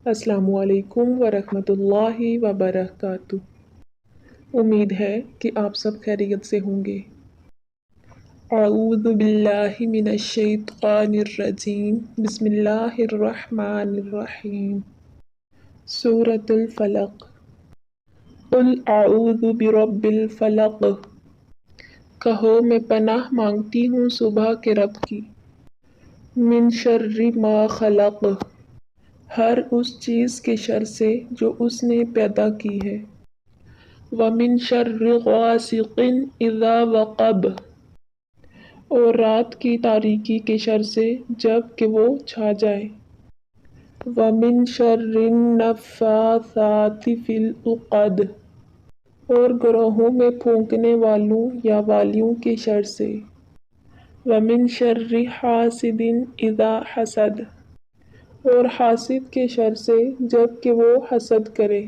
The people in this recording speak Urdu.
السلام علیکم ورحمۃ اللہ وبرکاتہ۔ امید ہے کہ آپ سب خیریت سے ہوں گے۔ اعوذ باللہ من الشیطان الرجیم، بسم اللہ الرحمن الرحیم۔ سورۃ الفلق۔ قل اعوذ برب الفلق، کہو میں پناہ مانگتی ہوں صبح کے رب کی۔ من شر ما خلق، ہر اس چیز کے شر سے جو اس نے پیدا کی ہے۔ وَمِن شَرِّ غَاسِقٍ إِذَا وَقَبَ، اور رات کی تاریکی کے شر سے جب کہ وہ چھا جائے۔ وَمِن شَرِّ النَّفَّاثَاتِ فِي الْعُقَدِ، اور گروہوں میں پھونکنے والوں یا والیوں کے شر سے۔ وَمِن شَرِّ حَاسِدٍ إِذَا حَسَدَ، اور حاسد کے شر سے جب کہ وہ حسد کرے۔